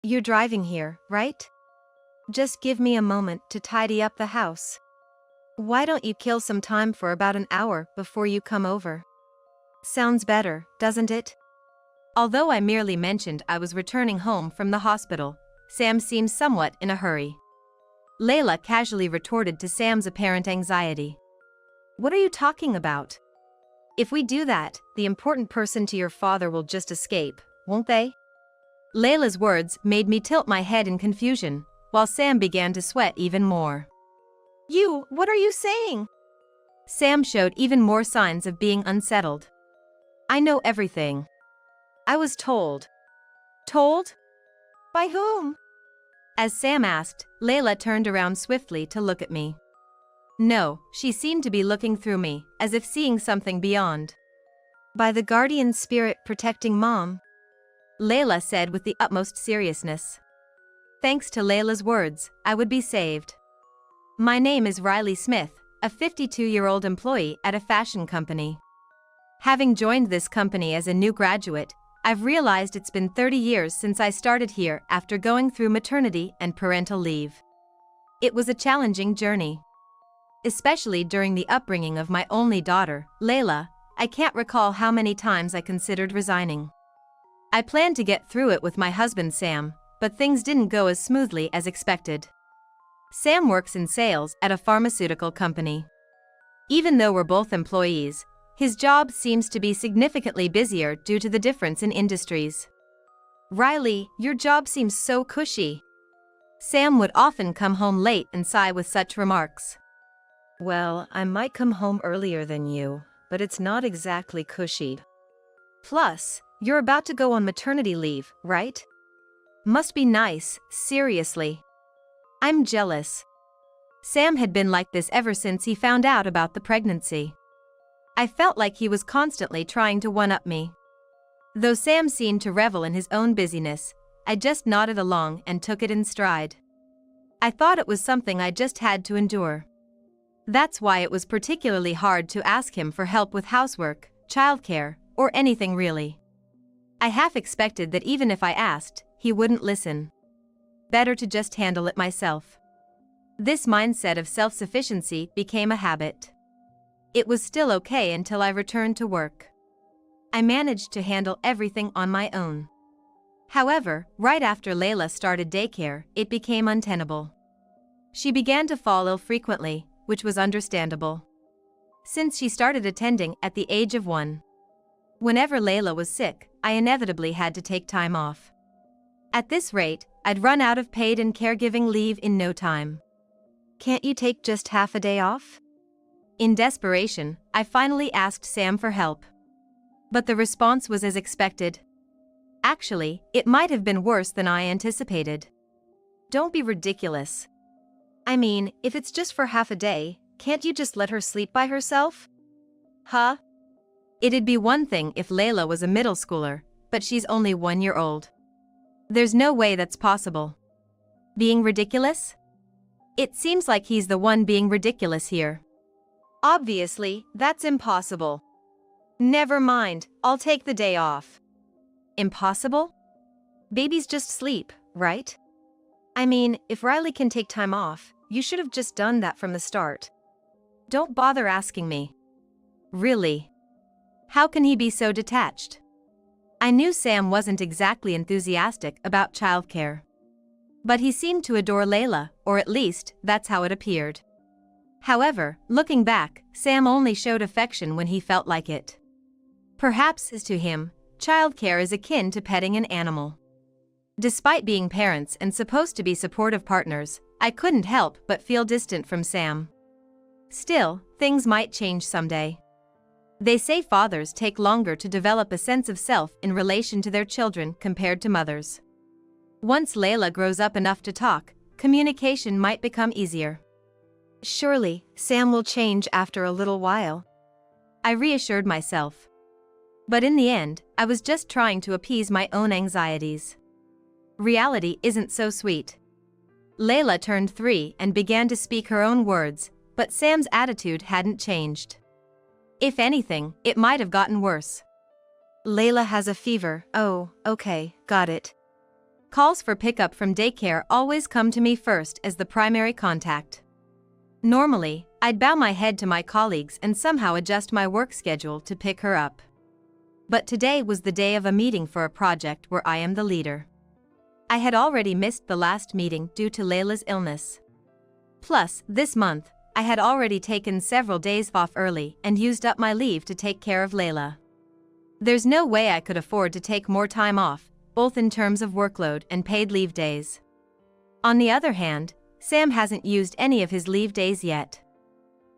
You're driving here, right? Just give me a moment to tidy up the house. Why don't you kill some time for about an hour before you come over? Sounds better, doesn't it? Although I merely mentioned I was returning home from the hospital, Sam seemed somewhat in a hurry. Layla casually retorted to Sam's apparent anxiety. What are you talking about? If we do that, the important person to your father will just escape, won't they? Layla's words made me tilt my head in confusion, while Sam began to sweat even more. What are you saying? Sam showed even more signs of being unsettled. I know everything. I was told. Told? By whom? As Sam asked, Layla turned around swiftly to look at me. No, she seemed to be looking through me, as if seeing something beyond. By the guardian spirit protecting Mom, Layla said with the utmost seriousness. Thanks to Layla's words, I would be saved. My name is Riley Smith, a 52-year-old employee at a fashion company. Having joined this company as a new graduate, I've realized it's been 30 years since I started here after going through maternity and parental leave. It was a challenging journey. Especially during the upbringing of my only daughter, Layla, I can't recall how many times I considered resigning. I planned to get through it with my husband Sam, but things didn't go as smoothly as expected. Sam works in sales at a pharmaceutical company. Even though we're both employees, his job seems to be significantly busier due to the difference in industries. Riley, your job seems so cushy. Sam would often come home late and sigh with such remarks. Well, I might come home earlier than you, but it's not exactly cushy. Plus, you're about to go on maternity leave, right? Must be nice, seriously. I'm jealous. Sam had been like this ever since he found out about the pregnancy. I felt like he was constantly trying to one-up me. Though Sam seemed to revel in his own busyness, I just nodded along and took it in stride. I thought it was something I just had to endure. That's why it was particularly hard to ask him for help with housework, childcare, or anything really. I half expected that even if I asked, he wouldn't listen. Better to just handle it myself. This mindset of self-sufficiency became a habit. It was still okay until I returned to work. I managed to handle everything on my own. However, right after Layla started daycare, it became untenable. She began to fall ill frequently, which was understandable. Since she started attending at the age of 1. Whenever Layla was sick, I inevitably had to take time off. At this rate, I'd run out of paid and caregiving leave in no time. Can't you take just half a day off? In desperation, I finally asked Sam for help. But the response was as expected. Actually, it might have been worse than I anticipated. Don't be ridiculous. I mean, if it's just for half a day, can't you just let her sleep by herself? Huh? It'd be one thing if Layla was a middle schooler, but she's only 1 year old. There's no way that's possible. Being ridiculous? It seems like he's the one being ridiculous here. Obviously, that's impossible. Never mind, I'll take the day off. Impossible? Babies just sleep, right? I mean, if Riley can take time off, you should have just done that from the start. Don't bother asking me. Really? How can he be so detached? I knew Sam wasn't exactly enthusiastic about childcare. But he seemed to adore Layla, or at least, that's how it appeared. However, looking back, Sam only showed affection when he felt like it. Perhaps, as to him, childcare is akin to petting an animal. Despite being parents and supposed to be supportive partners, I couldn't help but feel distant from Sam. Still, things might change someday. They say fathers take longer to develop a sense of self in relation to their children compared to mothers. Once Layla grows up enough to talk, communication might become easier. Surely, Sam will change after a little while. I reassured myself. But in the end, I was just trying to appease my own anxieties. Reality isn't so sweet. Layla turned 3 and began to speak her own words, but Sam's attitude hadn't changed. If anything, it might have gotten worse. Layla has a fever. Oh, okay, got it. Calls for pickup from daycare always come to me first as the primary contact. Normally, I'd bow my head to my colleagues and somehow adjust my work schedule to pick her up. But today was the day of a meeting for a project where I am the leader. I had already missed the last meeting due to Layla's illness. Plus, this month, I had already taken several days off early and used up my leave to take care of Layla. There's no way I could afford to take more time off, both in terms of workload and paid leave days. On the other hand, Sam hasn't used any of his leave days yet.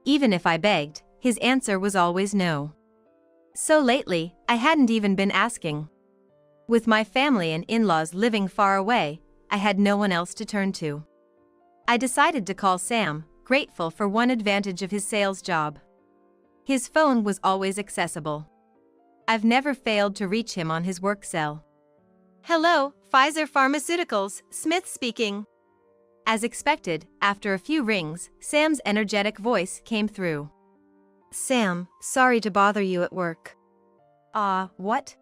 Even if I begged, his answer was always no. So lately, I hadn't even been asking. With my family and in-laws living far away, I had no one else to turn to. I decided to call Sam, grateful for one advantage of his sales job. His phone was always accessible. I've never failed to reach him on his work cell. "Hello, Pfizer Pharmaceuticals, Smith speaking." As expected, after a few rings, Sam's energetic voice came through. "Sam, sorry to bother you at work." What?"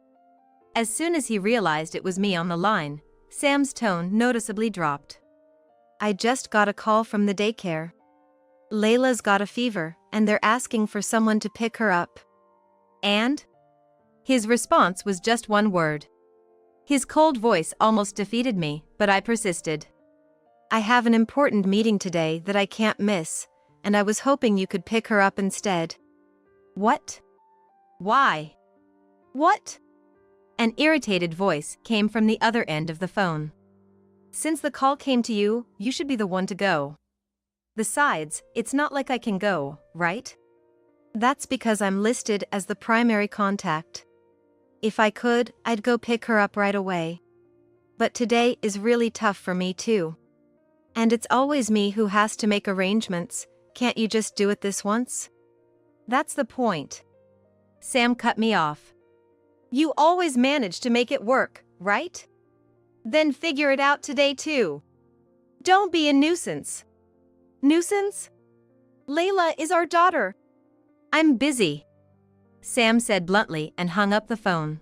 As soon as he realized it was me on the line, Sam's tone noticeably dropped. "I just got a call from the daycare. Layla's got a fever, and they're asking for someone to pick her up." And? His response was just one word. His cold voice almost defeated me, but I persisted. "I have an important meeting today that I can't miss, and I was hoping you could pick her up instead." "What? Why? What?" An irritated voice came from the other end of the phone. "Since the call came to you, you should be the one to go. Besides, it's not like I can go, right?" "That's because I'm listed as the primary contact. If I could, I'd go pick her up right away. But today is really tough for me too. And it's always me who has to make arrangements. Can't you just do it this once?" "That's the point." Sam cut me off. "You always manage to make it work, right? Then figure it out today too. Don't be a nuisance." "Nuisance? Layla is our daughter." "I'm busy," Sam said bluntly and hung up the phone.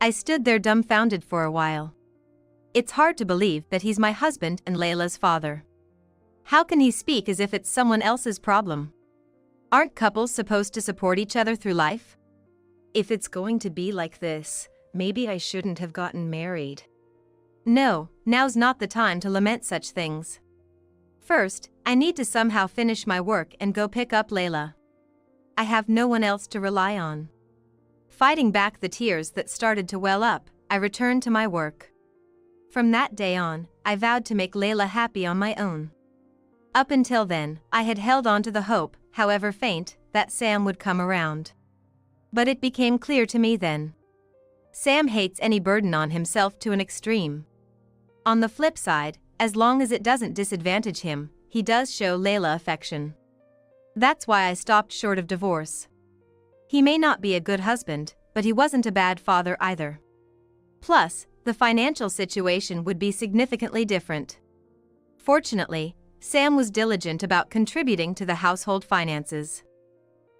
I stood there dumbfounded for a while. It's hard to believe that he's my husband and Layla's father. How can he speak as if it's someone else's problem? Aren't couples supposed to support each other through life? If it's going to be like this, maybe I shouldn't have gotten married. No, now's not the time to lament such things. First, I need to somehow finish my work and go pick up Layla. I have no one else to rely on. Fighting back the tears that started to well up, I returned to my work. From that day on, I vowed to make Layla happy on my own. Up until then, I had held on to the hope, however faint, that Sam would come around. But it became clear to me then. Sam hates any burden on himself to an extreme. On the flip side, as long as it doesn't disadvantage him, he does show Layla affection. That's why I stopped short of divorce. He may not be a good husband, but he wasn't a bad father either. Plus, the financial situation would be significantly different. Fortunately, Sam was diligent about contributing to the household finances.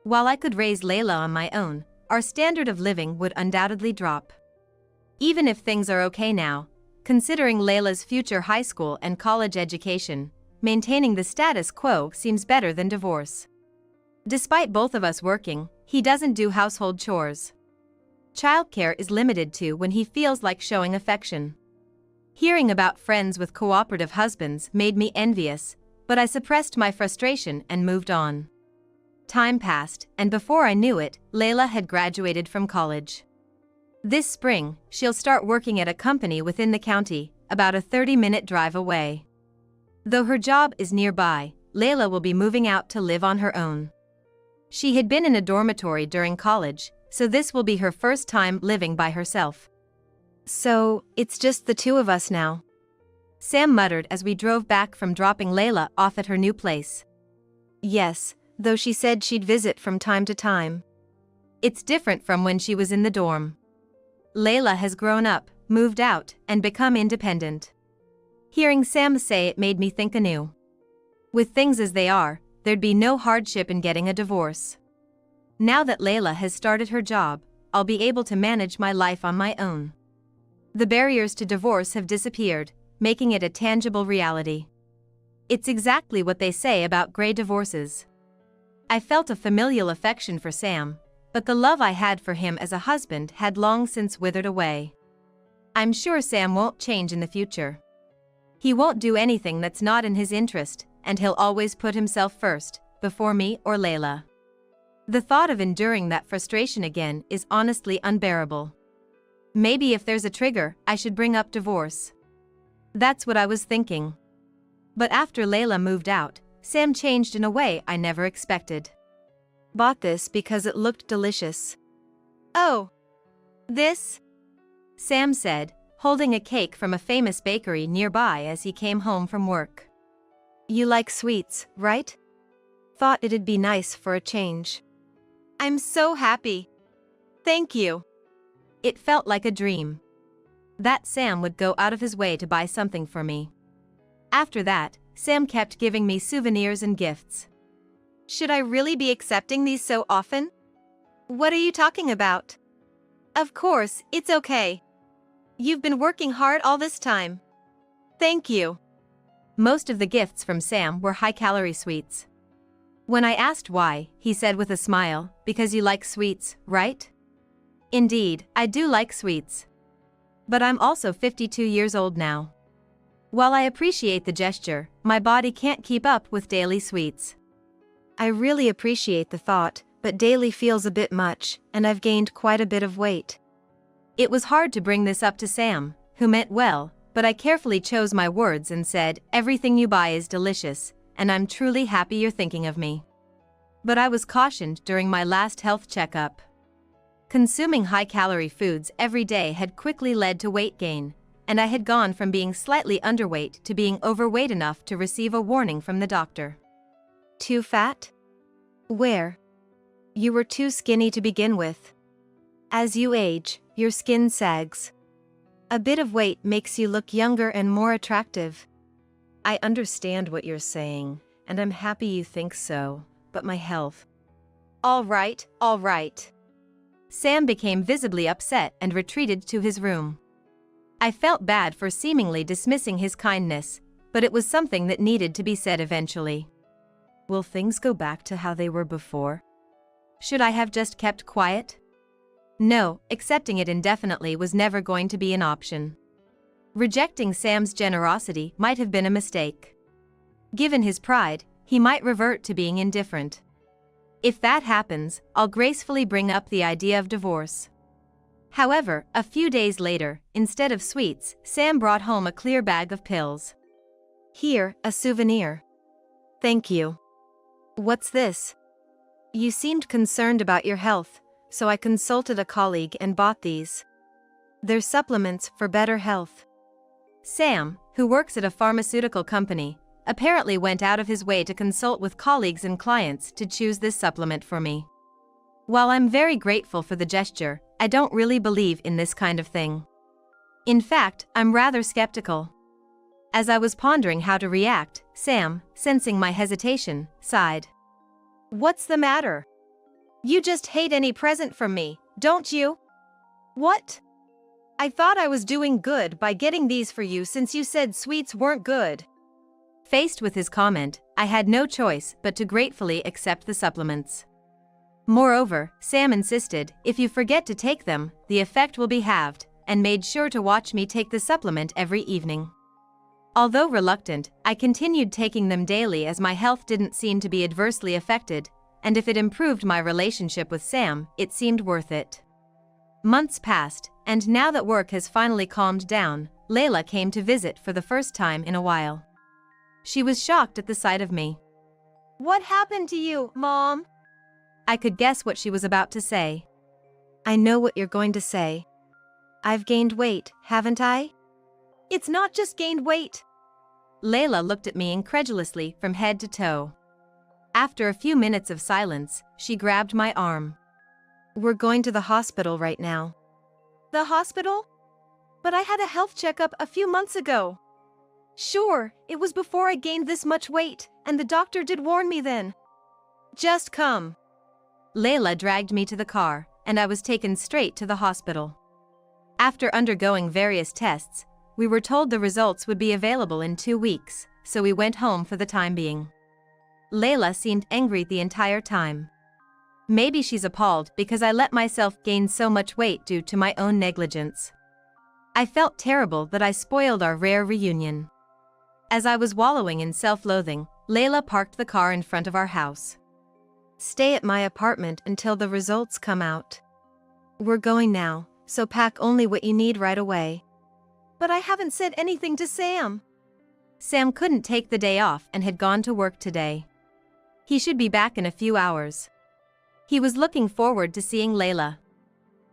While I could raise Layla on my own, our standard of living would undoubtedly drop. Even if things are okay now, considering Layla's future high school and college education, maintaining the status quo seems better than divorce. Despite both of us working, he doesn't do household chores. Childcare is limited to when he feels like showing affection. Hearing about friends with cooperative husbands made me envious, but I suppressed my frustration and moved on. Time passed, and before I knew it, Layla had graduated from college. This spring, she'll start working at a company within the county, about a 30-minute drive away. Though her job is nearby, Layla will be moving out to live on her own. She had been in a dormitory during college, so this will be her first time living by herself. "So, it's just the two of us now," Sam muttered as we drove back from dropping Layla off at her new place. "Yes, though she said she'd visit from time to time. It's different from when she was in the dorm. Layla has grown up, moved out, and become independent." Hearing Sam say it made me think anew. With things as they are, there'd be no hardship in getting a divorce. Now that Layla has started her job, I'll be able to manage my life on my own. The barriers to divorce have disappeared, making it a tangible reality. It's exactly what they say about gray divorces. I felt a familial affection for Sam, but the love I had for him as a husband had long since withered away. I'm sure Sam won't change in the future. He won't do anything that's not in his interest, and he'll always put himself first, before me or Layla. The thought of enduring that frustration again is honestly unbearable. Maybe if there's a trigger, I should bring up divorce. That's what I was thinking. But after Layla moved out, Sam changed in a way I never expected. Bought this because it looked delicious. Oh. This? Sam said, holding a cake from a famous bakery nearby as he came home from work. You like sweets, right? Thought it'd be nice for a change. I'm so happy. Thank you. It felt like a dream. That Sam would go out of his way to buy something for me. After that, Sam kept giving me souvenirs and gifts. Should I really be accepting these so often? What are you talking about? Of course, it's okay. You've been working hard all this time. Thank you. Most of the gifts from Sam were high-calorie sweets. When I asked why, he said with a smile, because you like sweets, right? Indeed, I do like sweets. But I'm also 52 years old now. While I appreciate the gesture, my body can't keep up with daily sweets. I really appreciate the thought, but daily feels a bit much, and I've gained quite a bit of weight. It was hard to bring this up to Sam, who meant well, but I carefully chose my words and said, everything you buy is delicious, and I'm truly happy you're thinking of me. But I was cautioned during my last health checkup. Consuming high-calorie foods every day had quickly led to weight gain, and I had gone from being slightly underweight to being overweight enough to receive a warning from the doctor. Too fat? Where? You were too skinny to begin with. As you age, your skin sags. A bit of weight makes you look younger and more attractive. I understand what you're saying, and I'm happy you think so, but my health. All right, all right. Sam became visibly upset and retreated to his room. I felt bad for seemingly dismissing his kindness, but it was something that needed to be said eventually. Will things go back to how they were before? Should I have just kept quiet? No, accepting it indefinitely was never going to be an option. Rejecting Sam's generosity might have been a mistake. Given his pride, he might revert to being indifferent. If that happens, I'll gracefully bring up the idea of divorce. However, a few days later, instead of sweets, Sam brought home a clear bag of pills. Here, a souvenir. Thank you. What's this? You seemed concerned about your health, so I consulted a colleague and bought these. They're supplements for better health. Sam, who works at a pharmaceutical company, apparently went out of his way to consult with colleagues and clients to choose this supplement for me. While I'm very grateful for the gesture, I don't really believe in this kind of thing. In fact, I'm rather skeptical. As I was pondering how to react, Sam, sensing my hesitation, sighed. What's the matter? You just hate any present from me, don't you? What? I thought I was doing good by getting these for you since you said sweets weren't good. Faced with his comment, I had no choice but to gratefully accept the supplements. Moreover, Sam insisted, if you forget to take them, the effect will be halved, and made sure to watch me take the supplement every evening. Although reluctant, I continued taking them daily as my health didn't seem to be adversely affected, and if it improved my relationship with Sam, it seemed worth it. Months passed, and now that work has finally calmed down, Layla came to visit for the first time in a while. She was shocked at the sight of me. What happened to you, Mom? I could guess what she was about to say. I know what you're going to say. I've gained weight, haven't I? It's not just gained weight. Layla looked at me incredulously from head to toe. After a few minutes of silence, she grabbed my arm. We're going to the hospital right now. The hospital? But I had a health checkup a few months ago. Sure, it was before I gained this much weight, and the doctor did warn me then. Just come. Layla dragged me to the car, and I was taken straight to the hospital. After undergoing various tests, we were told the results would be available in 2 weeks, so we went home for the time being. Layla seemed angry the entire time. Maybe she's appalled because I let myself gain so much weight due to my own negligence. I felt terrible that I spoiled our rare reunion. As I was wallowing in self-loathing, Layla parked the car in front of our house. Stay at my apartment until the results come out. We're going now, so pack only what you need right away. But I haven't said anything to Sam. Sam couldn't take the day off and had gone to work today. He should be back in a few hours. He was looking forward to seeing Layla.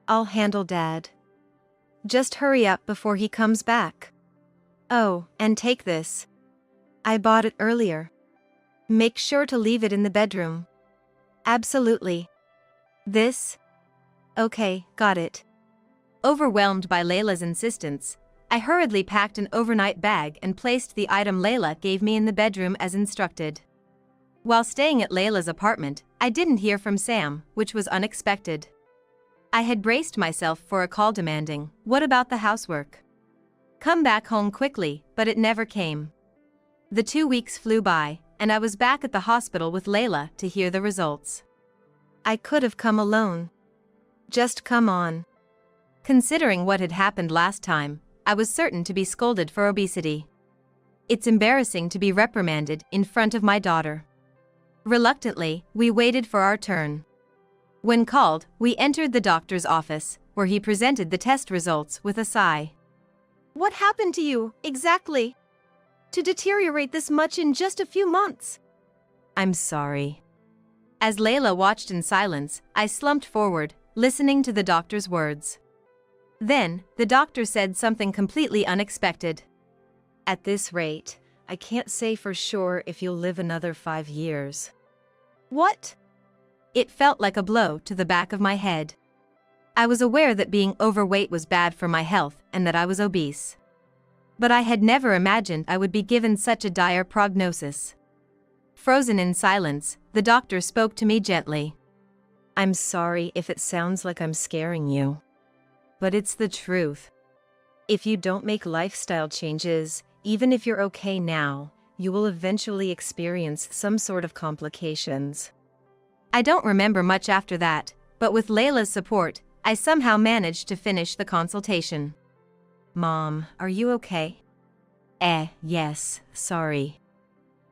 I'll handle Dad. Just hurry up before he comes back. Oh, and take this. I bought it earlier. Make sure to leave it in the bedroom. Absolutely. This? Okay, got it. Overwhelmed by Layla's insistence, I hurriedly packed an overnight bag and placed the item Layla gave me in the bedroom as instructed. While staying at Layla's apartment, I didn't hear from Sam, which was unexpected. I had braced myself for a call demanding, "What about the housework? Come back home quickly," but it never came. The 2 weeks flew by, and I was back at the hospital with Layla to hear the results. I could have come alone. Just come on. Considering what had happened last time, I was certain to be scolded for obesity. It's embarrassing to be reprimanded in front of my daughter. Reluctantly, we waited for our turn. When called, we entered the doctor's office, where he presented the test results with a sigh. What happened to you, exactly? To deteriorate this much in just a few months? I'm sorry. As Layla watched in silence, I slumped forward, listening to the doctor's words. Then, the doctor said something completely unexpected. At this rate, I can't say for sure if you'll live another 5 years. What? It felt like a blow to the back of my head. I was aware that being overweight was bad for my health and that I was obese. But I had never imagined I would be given such a dire prognosis. Frozen in silence, the doctor spoke to me gently. I'm sorry if it sounds like I'm scaring you. But it's the truth. If you don't make lifestyle changes, even if you're okay now, you will eventually experience some sort of complications. I don't remember much after that, but with Layla's support, I somehow managed to finish the consultation. Mom, are you okay? Yes, sorry.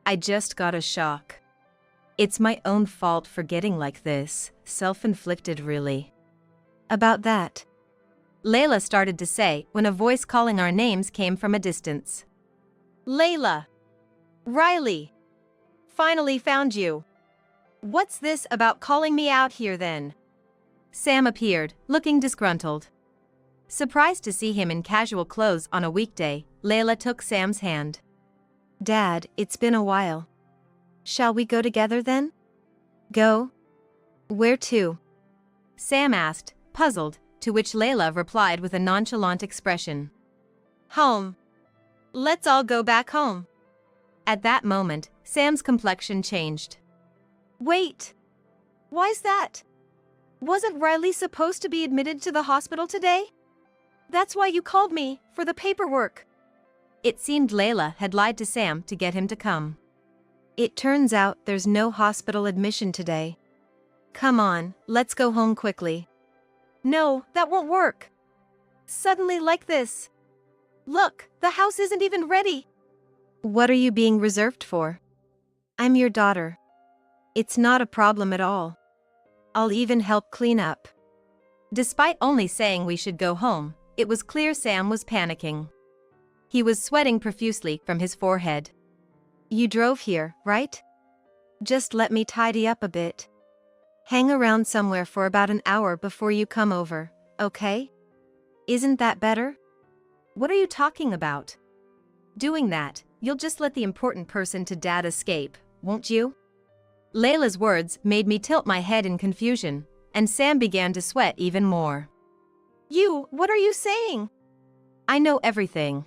I just got a shock. It's my own fault for getting like this, self-inflicted really. About that, Layla started to say when a voice calling our names came from a distance. Layla! Riley! Finally found you. What's this about calling me out here then? Sam appeared, looking disgruntled. Surprised to see him in casual clothes on a weekday, Layla took Sam's hand. Dad, it's been a while. Shall we go together then? Go? Where to? Sam asked, puzzled, to which Layla replied with a nonchalant expression. Home. Let's all go back home. At that moment, Sam's complexion changed. Wait! Why's that? Wasn't Riley supposed to be admitted to the hospital today? That's why you called me, for the paperwork. It seemed Layla had lied to Sam to get him to come. It turns out there's no hospital admission today. Come on, let's go home quickly. No, that won't work. Suddenly like this. Look, the house isn't even ready. What are you being reserved for? I'm your daughter. It's not a problem at all. I'll even help clean up. Despite only saying we should go home, it was clear Sam was panicking. He was sweating profusely from his forehead. You drove here, right? Just let me tidy up a bit. Hang around somewhere for about an hour before you come over, okay? Isn't that better? What are you talking about? Doing that, you'll just let the important person to Dad escape, won't you? Layla's words made me tilt my head in confusion, and Sam began to sweat even more. What are you saying? I know everything.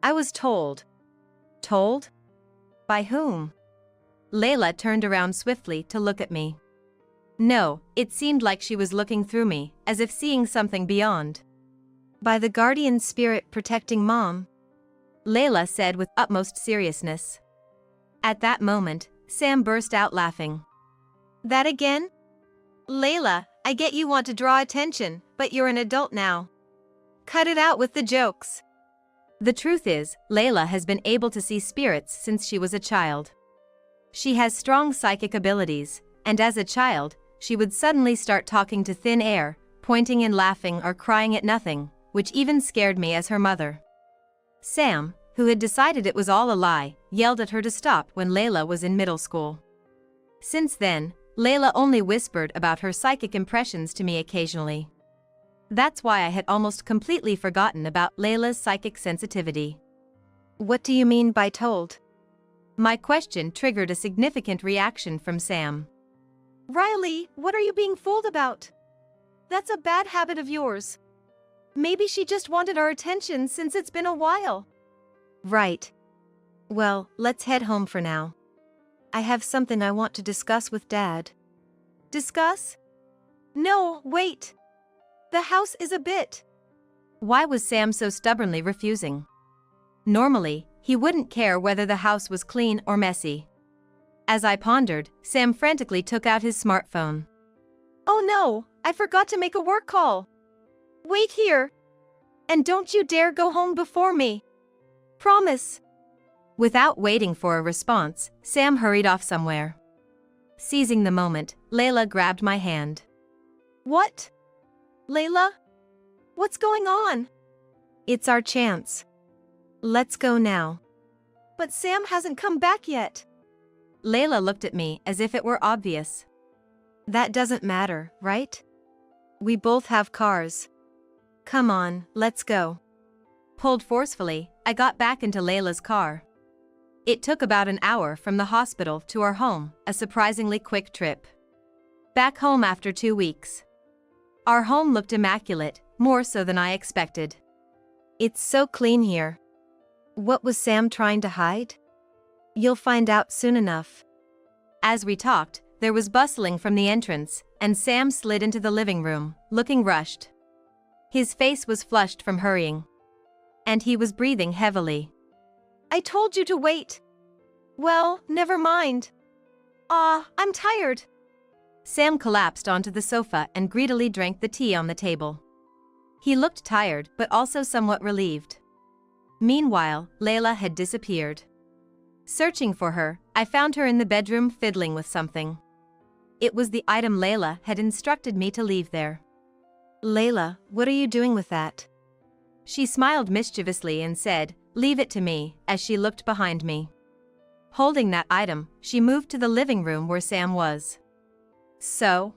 I was told. Told? By whom? Layla turned around swiftly to look at me. No, it seemed like she was looking through me, as if seeing something beyond. By the guardian spirit protecting Mom, Layla said with utmost seriousness. At that moment, Sam burst out laughing. That again? Layla, I get you want to draw attention, but you're an adult now. Cut it out with the jokes. The truth is, Layla has been able to see spirits since she was a child. She has strong psychic abilities, and as a child, she would suddenly start talking to thin air, pointing and laughing or crying at nothing, which even scared me as her mother. Sam, who had decided it was all a lie, yelled at her to stop when Layla was in middle school. Since then, Layla only whispered about her psychic impressions to me occasionally. That's why I had almost completely forgotten about Layla's psychic sensitivity. What do you mean by told? My question triggered a significant reaction from Sam. Riley, what are you being fooled about? That's a bad habit of yours. Maybe she just wanted our attention since it's been a while. Right. Well, let's head home for now. I have something I want to discuss with Dad. Discuss? No, wait. The house is a bit. Why was Sam so stubbornly refusing? Normally, he wouldn't care whether the house was clean or messy. As I pondered, Sam frantically took out his smartphone. Oh no, I forgot to make a work call. Wait here. And don't you dare go home before me. Promise. Without waiting for a response, Sam hurried off somewhere. Seizing the moment, Layla grabbed my hand. What? Layla? What's going on? It's our chance. Let's go now. But Sam hasn't come back yet. Layla looked at me as if it were obvious. That doesn't matter, right? We both have cars. Come on, let's go. Pulled forcefully, I got back into Layla's car. It took about an hour from the hospital to our home, a surprisingly quick trip. Back home after 2 weeks. Our home looked immaculate, more so than I expected. It's so clean here. What was Sam trying to hide? You'll find out soon enough. As we talked, there was bustling from the entrance, and Sam slid into the living room, looking rushed. His face was flushed from hurrying. And he was breathing heavily. I told you to wait. Well, never mind. I'm tired. Sam collapsed onto the sofa and greedily drank the tea on the table. He looked tired but also somewhat relieved. Meanwhile, Layla had disappeared. Searching for her, I found her in the bedroom fiddling with something. It was the item Layla had instructed me to leave there. Layla, what are you doing with that? She smiled mischievously and said, "Leave it to me," as she looked behind me. Holding that item, she moved to the living room where Sam was. So?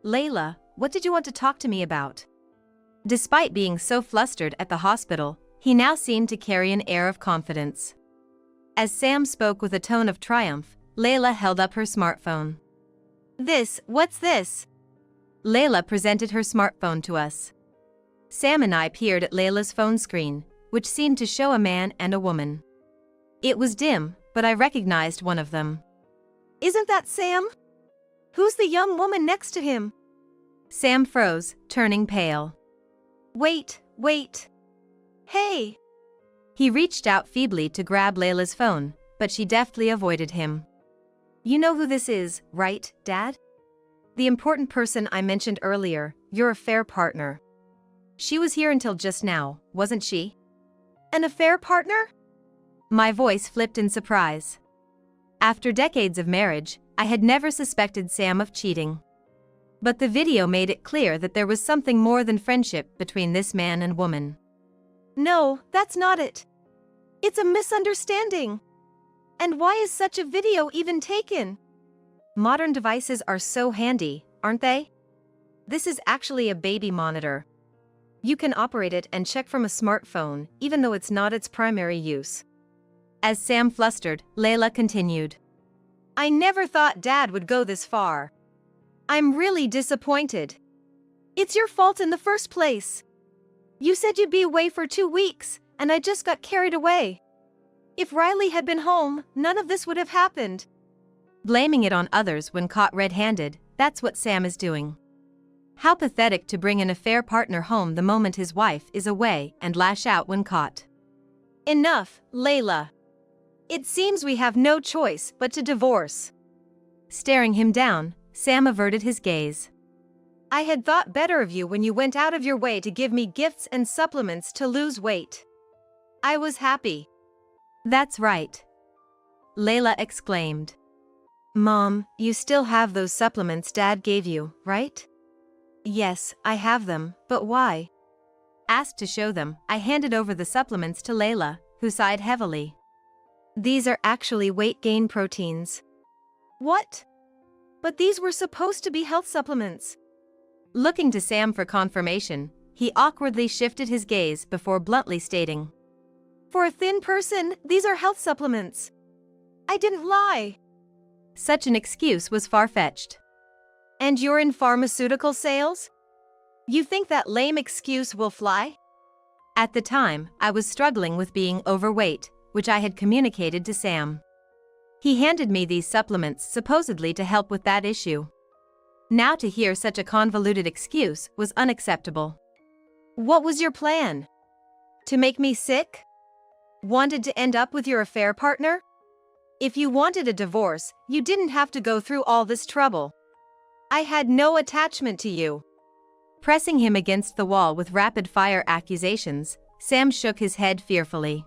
Layla, what did you want to talk to me about? Despite being so flustered at the hospital, he now seemed to carry an air of confidence. As Sam spoke with a tone of triumph, Layla held up her smartphone. What's this? Layla presented her smartphone to us. Sam and I peered at Layla's phone screen, which seemed to show a man and a woman. It was dim, but I recognized one of them. Isn't that Sam? Who's the young woman next to him? Sam froze, turning pale. Wait. Hey! He reached out feebly to grab Layla's phone, but she deftly avoided him. You know who this is, right, Dad? The important person I mentioned earlier, your affair partner. She was here until just now, wasn't she? An affair partner? My voice flipped in surprise. After decades of marriage, I had never suspected Sam of cheating. But the video made it clear that there was something more than friendship between this man and woman. No, that's not it. It's a misunderstanding. And why is such a video even taken? Modern devices are so handy, aren't they? This is actually a baby monitor. You can operate it and check from a smartphone, even though it's not its primary use. As Sam flustered, Layla continued. I never thought Dad would go this far. I'm really disappointed. It's your fault in the first place. You said you'd be away for 2 weeks, and I just got carried away. If Riley had been home, none of this would have happened. Blaming it on others when caught red-handed, that's what Sam is doing. How pathetic to bring an affair partner home the moment his wife is away and lash out when caught. Enough, Layla. It seems we have no choice but to divorce. Staring him down, Sam averted his gaze. I had thought better of you when you went out of your way to give me gifts and supplements to lose weight. I was happy. That's right. Layla exclaimed. Mom, you still have those supplements Dad gave you, right? Yes, I have them, but why? Asked to show them, I handed over the supplements to Layla, who sighed heavily. These are actually weight gain proteins. What? But these were supposed to be health supplements. Looking to Sam for confirmation, he awkwardly shifted his gaze before bluntly stating, for a thin person, these are health supplements. I didn't lie. Such an excuse was far-fetched. And you're in pharmaceutical sales? You think that lame excuse will fly? At the time, I was struggling with being overweight, which I had communicated to Sam. He handed me these supplements supposedly to help with that issue. Now to hear such a convoluted excuse was unacceptable. What was your plan? To make me sick? Wanted to end up with your affair partner? If you wanted a divorce, you didn't have to go through all this trouble. I had no attachment to you. Pressing him against the wall with rapid-fire accusations, Sam shook his head fearfully.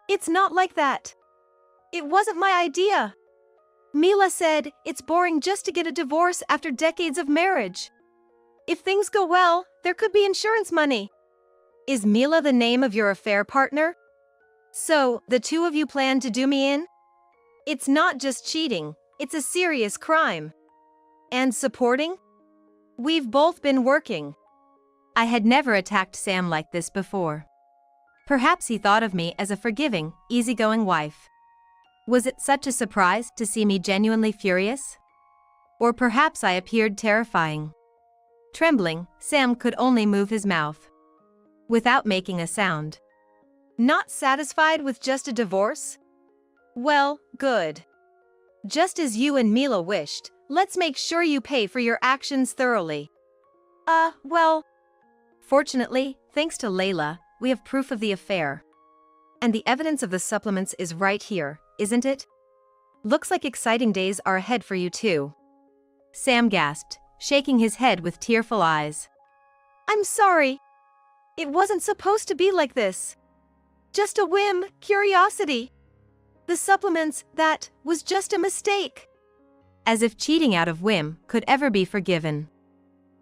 It's not like that. It wasn't my idea. Mila said, it's boring just to get a divorce after decades of marriage. If things go well, there could be insurance money. Is Mila the name of your affair partner? So, the two of you plan to do me in? It's not just cheating, it's a serious crime. And supporting? We've both been working. I had never attacked Sam like this before. Perhaps he thought of me as a forgiving, easygoing wife. Was it such a surprise to see me genuinely furious? Or perhaps I appeared terrifying. Trembling, Sam could only move his mouth. Without making a sound. Not satisfied with just a divorce? Well, good. Just as you and Mila wished, let's make sure you pay for your actions thoroughly. Well. Fortunately, thanks to Layla, we have proof of the affair. And the evidence of the supplements is right here, isn't it? Looks like exciting days are ahead for you too. Sam gasped, shaking his head with tearful eyes. I'm sorry. It wasn't supposed to be like this. Just a whim, curiosity. The supplements, that was just a mistake. As if cheating out of whim could ever be forgiven.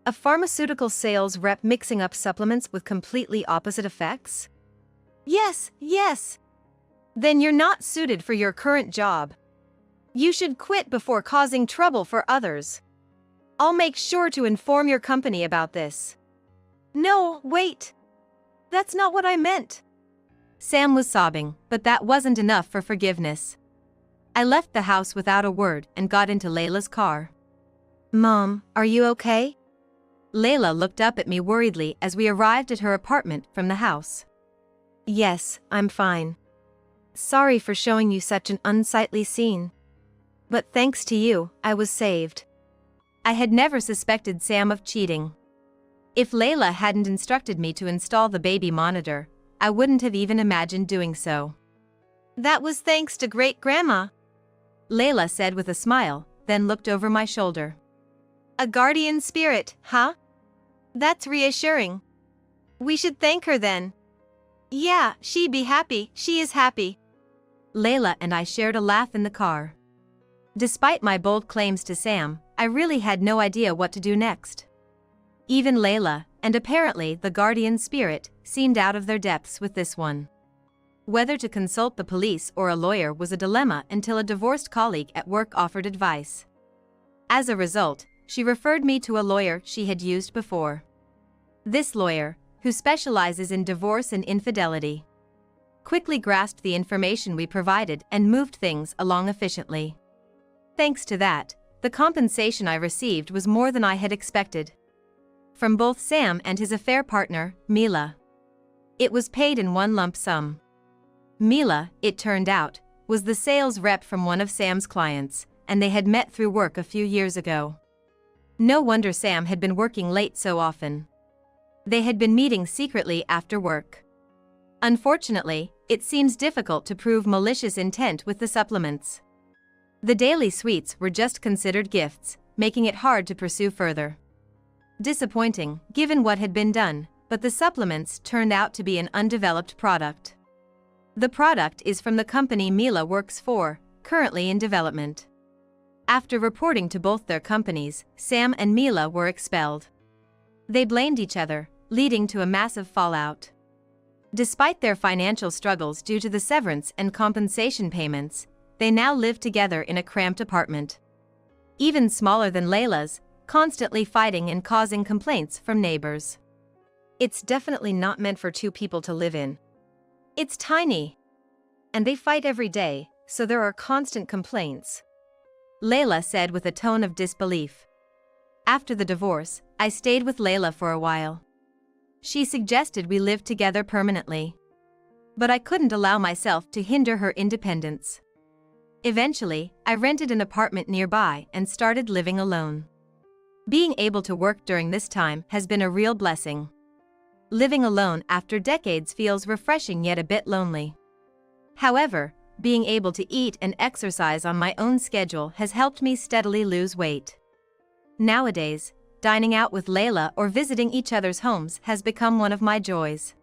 A pharmaceutical sales rep mixing up supplements with completely opposite effects? Yes. Then you're not suited for your current job. You should quit before causing trouble for others. I'll make sure to inform your company about this. No, wait. That's not what I meant. Sam was sobbing, but that wasn't enough for forgiveness. I left the house without a word and got into Layla's car. Mom, are you okay? Layla looked up at me worriedly as we arrived at her apartment from the house. Yes, I'm fine. Sorry for showing you such an unsightly scene. But thanks to you, I was saved. I had never suspected Sam of cheating. If Layla hadn't instructed me to install the baby monitor, I wouldn't have even imagined doing so. That was thanks to Great-Grandma, Layla said with a smile, then looked over my shoulder. A guardian spirit, huh? That's reassuring. We should thank her then. Yeah, she'd be happy, she is happy. Layla and I shared a laugh in the car. Despite my bold claims to Sam, I really had no idea what to do next. Even Layla, and apparently the guardian spirit, seemed out of their depths with this one. Whether to consult the police or a lawyer was a dilemma until a divorced colleague at work offered advice. As a result, she referred me to a lawyer she had used before. This lawyer, who specializes in divorce and infidelity, quickly grasped the information we provided and moved things along efficiently. Thanks to that, the compensation I received was more than I had expected. From both Sam and his affair partner, Mila. It was paid in one lump sum. Mila, it turned out, was the sales rep from one of Sam's clients, and they had met through work a few years ago. No wonder Sam had been working late so often. They had been meeting secretly after work. Unfortunately, it seems difficult to prove malicious intent with the supplements. The daily sweets were just considered gifts, making it hard to pursue further. Disappointing, given what had been done, but the supplements turned out to be an undeveloped product. The product is from the company Mila works for, currently in development. After reporting to both their companies, Sam and Mila were expelled. They blamed each other, leading to a massive fallout. Despite their financial struggles due to the severance and compensation payments, they now live together in a cramped apartment. Even smaller than Layla's, constantly fighting and causing complaints from neighbors. It's definitely not meant for two people to live in. It's tiny. And they fight every day, so there are constant complaints. Layla said with a tone of disbelief. After the divorce, I stayed with Layla for a while. She suggested we live together permanently. But I couldn't allow myself to hinder her independence. Eventually, I rented an apartment nearby and started living alone. Being able to work during this time has been a real blessing. Living alone after decades feels refreshing yet a bit lonely. However, being able to eat and exercise on my own schedule has helped me steadily lose weight. Nowadays, dining out with Layla or visiting each other's homes has become one of my joys.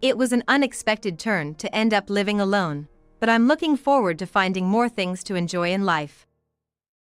It was an unexpected turn to end up living alone, but I'm looking forward to finding more things to enjoy in life.